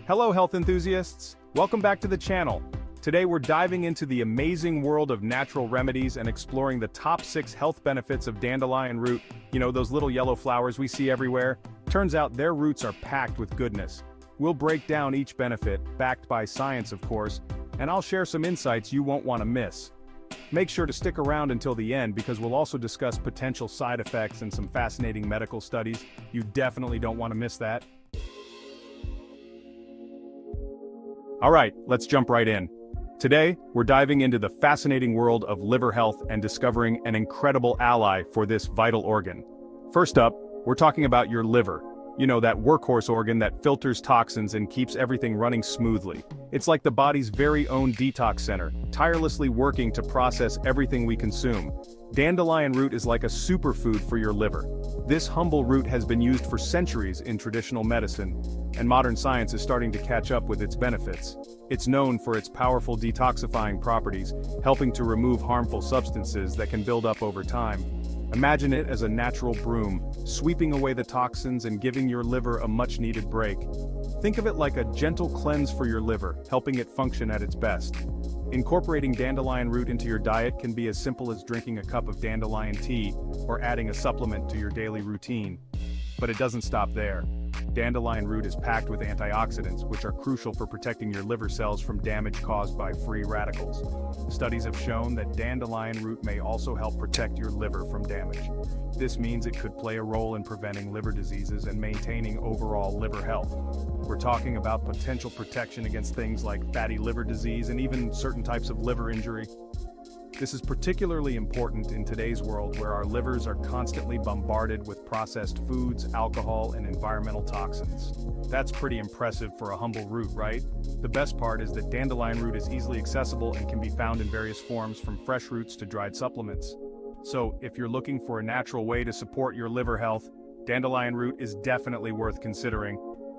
Hello health enthusiasts, welcome back to the channel. Today we're diving into the amazing world of natural remedies and exploring the top 6 health benefits of dandelion root. You know, those little yellow flowers we see everywhere? Turns out their roots are packed with goodness. We'll break down each benefit, backed by science of course, and I'll share some insights you won't want to miss. Make sure to stick around until the end because we'll also discuss potential side effects and some fascinating medical studies. You definitely don't want to miss that. Alright, let's jump right in. Today, we're diving into the fascinating world of liver health and discovering an incredible ally for this vital organ. First up, we're talking about your liver. You know, that workhorse organ that filters toxins and keeps everything running smoothly. It's like the body's very own detox center, tirelessly working to process everything we consume. Dandelion root is like a superfood for your liver. This humble root has been used for centuries in traditional medicine, and modern science is starting to catch up with its benefits. It's known for its powerful detoxifying properties, helping to remove harmful substances that can build up over time. Imagine it as a natural broom, sweeping away the toxins and giving your liver a much-needed break. Think of it like a gentle cleanse for your liver, helping it function at its best. Incorporating dandelion root into your diet can be as simple as drinking a cup of dandelion tea or adding a supplement to your daily routine. But it doesn't stop there. Dandelion root is packed with antioxidants, which are crucial for protecting your liver cells from damage caused by free radicals. Studies have shown that dandelion root may also help protect your liver from damage. This means it could play a role in preventing liver diseases and maintaining overall liver health. We're talking about potential protection against things like fatty liver disease and even certain types of liver injury. This is particularly important in today's world where our livers are constantly bombarded with processed foods, alcohol, and environmental toxins. That's pretty impressive for a humble root, right? The best part is that dandelion root is easily accessible and can be found in various forms from fresh roots to dried supplements. So, if you're looking for a natural way to support your liver health, dandelion root is definitely worth considering.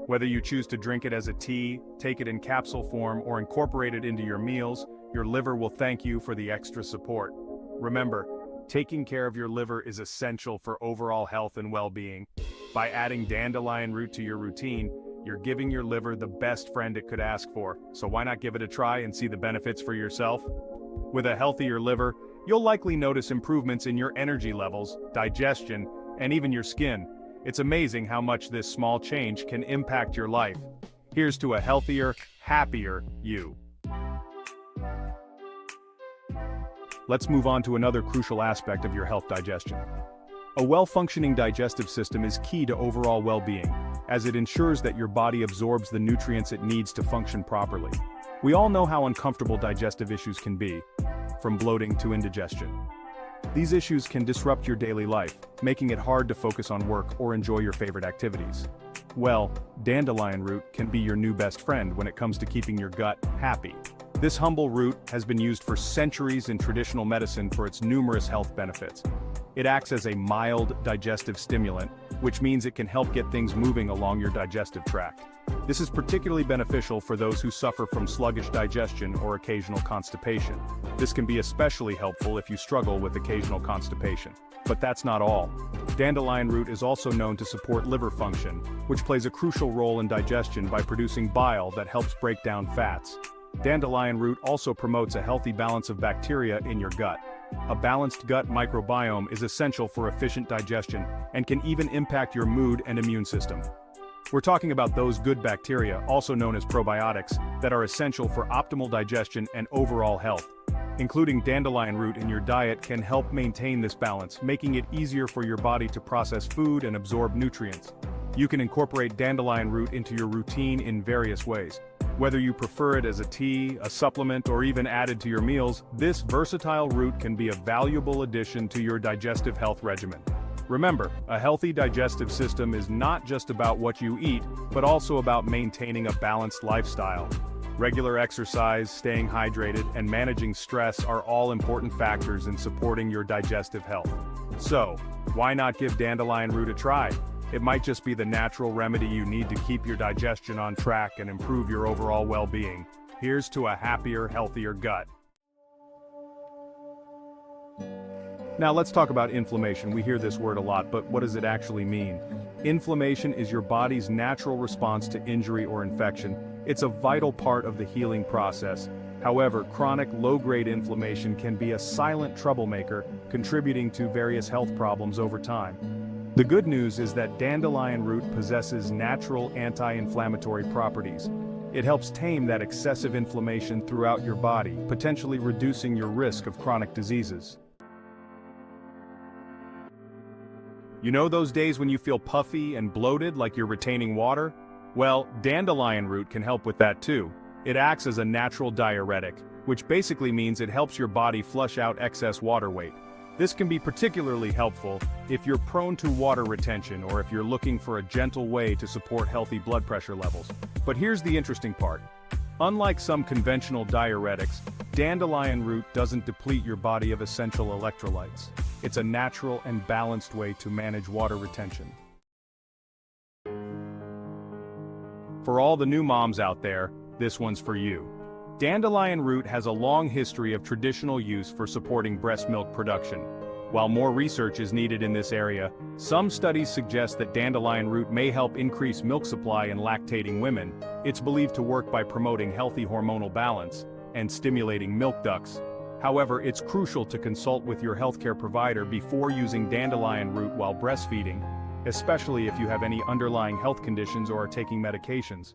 Whether you choose to drink it as a tea, take it in capsule form, or incorporate it into your meals, your liver will thank you for the extra support. Remember, taking care of your liver is essential for overall health and well-being. By adding dandelion root to your routine, you're giving your liver the best friend it could ask for, so why not give it a try and see the benefits for yourself? With a healthier liver, you'll likely notice improvements in your energy levels, digestion, and even your skin. It's amazing how much this small change can impact your life. Here's to a healthier, happier you. Let's move on to another crucial aspect of your health: digestion. A well-functioning digestive system is key to overall well-being, as it ensures that your body absorbs the nutrients it needs to function properly. We all know how uncomfortable digestive issues can be, from bloating to indigestion. These issues can disrupt your daily life, making it hard to focus on work or enjoy your favorite activities. Well, dandelion root can be your new best friend when it comes to keeping your gut happy. This humble root has been used for centuries in traditional medicine for its numerous health benefits. It acts as a mild digestive stimulant, which means it can help get things moving along your digestive tract. This is particularly beneficial for those who suffer from sluggish digestion or occasional constipation. This can be especially helpful if you struggle with occasional constipation. But that's not all. Dandelion root is also known to support liver function, which plays a crucial role in digestion by producing bile that helps break down fats. Dandelion root also promotes a healthy balance of bacteria in your gut. A balanced gut microbiome is essential for efficient digestion and can even impact your mood and immune system. We're talking about those good bacteria, also known as probiotics, that are essential for optimal digestion and overall health. Including dandelion root in your diet can help maintain this balance, making it easier for your body to process food and absorb nutrients. You can incorporate dandelion root into your routine in various ways. Whether you prefer it as a tea, a supplement, or even added to your meals, this versatile root can be a valuable addition to your digestive health regimen. Remember, a healthy digestive system is not just about what you eat, but also about maintaining a balanced lifestyle. Regular exercise, staying hydrated, and managing stress are all important factors in supporting your digestive health. So, why not give dandelion root a try? It might just be the natural remedy you need to keep your digestion on track and improve your overall well-being. Here's to a happier, healthier gut. Now let's talk about inflammation. We hear this word a lot, but what does it actually mean? Inflammation is your body's natural response to injury or infection, It's a vital part of the healing process. However, chronic low-grade inflammation can be a silent troublemaker, contributing to various health problems over time. The good news is that dandelion root possesses natural anti-inflammatory properties. It helps tame that excessive inflammation throughout your body, potentially reducing your risk of chronic diseases. You know those days when you feel puffy and bloated like you're retaining water? Well, dandelion root can help with that too. It acts as a natural diuretic, which basically means it helps your body flush out excess water weight. This can be particularly helpful if you're prone to water retention or if you're looking for a gentle way to support healthy blood pressure levels. But here's the interesting part. Unlike some conventional diuretics, dandelion root doesn't deplete your body of essential electrolytes. It's a natural and balanced way to manage water retention. For all the new moms out there, this one's for you. Dandelion root has a long history of traditional use for supporting breast milk production. While more research is needed in this area, some studies suggest that dandelion root may help increase milk supply in lactating women. It's believed to work by promoting healthy hormonal balance and stimulating milk ducts. However, it's crucial to consult with your healthcare provider before using dandelion root while breastfeeding, especially if you have any underlying health conditions or are taking medications.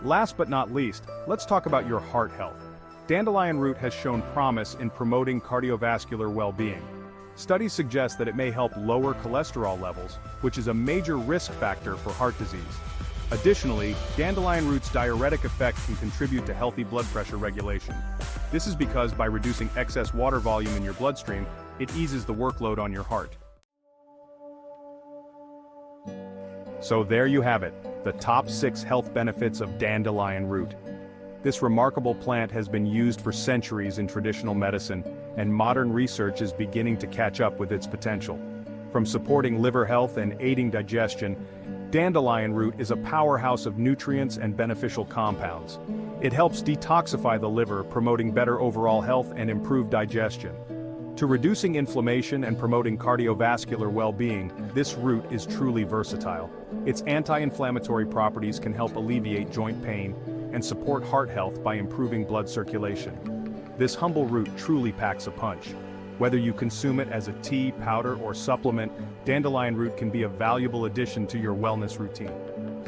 Last but not least, let's talk about your heart health. Dandelion root has shown promise in promoting cardiovascular well-being. Studies suggest that it may help lower cholesterol levels, which is a major risk factor for heart disease. Additionally, dandelion root's diuretic effect can contribute to healthy blood pressure regulation. This is because by reducing excess water volume in your bloodstream, it eases the workload on your heart. So there you have it, the top 6 health benefits of dandelion root. This remarkable plant has been used for centuries in traditional medicine, and modern research is beginning to catch up with its potential. From supporting liver health and aiding digestion, dandelion root is a powerhouse of nutrients and beneficial compounds. It helps detoxify the liver, promoting better overall health and improved digestion. To reducing inflammation and promoting cardiovascular well-being, this root is truly versatile. Its anti-inflammatory properties can help alleviate joint pain and support heart health by improving blood circulation. This humble root truly packs a punch. Whether you consume it as a tea, powder, or supplement, dandelion root can be a valuable addition to your wellness routine.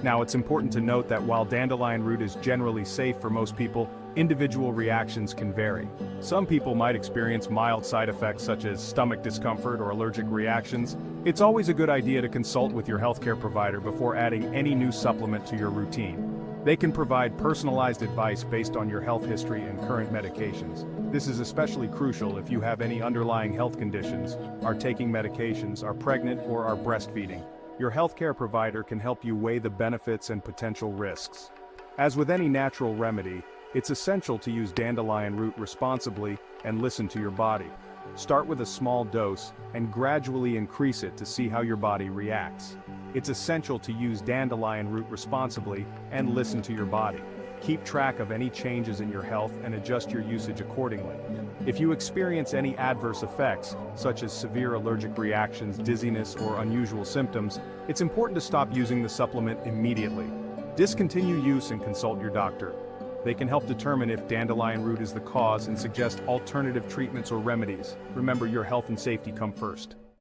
Now, it's important to note that while dandelion root is generally safe for most people, individual reactions can vary. Some people might experience mild side effects such as stomach discomfort or allergic reactions. It's always a good idea to consult with your healthcare provider before adding any new supplement to your routine. They can provide personalized advice based on your health history and current medications. This is especially crucial if you have any underlying health conditions, are taking medications, are pregnant, or are breastfeeding. Your healthcare provider can help you weigh the benefits and potential risks. As with any natural remedy, it's essential to use dandelion root responsibly and listen to your body. Start with a small dose and gradually increase it to see how your body reacts. It's essential to use dandelion root responsibly and listen to your body. Keep track of any changes in your health and adjust your usage accordingly. If you experience any adverse effects, such as severe allergic reactions, dizziness, or unusual symptoms, it's important to stop using the supplement immediately. Discontinue use and consult your doctor. They can help determine if dandelion root is the cause and suggest alternative treatments or remedies. Remember, your health and safety come first.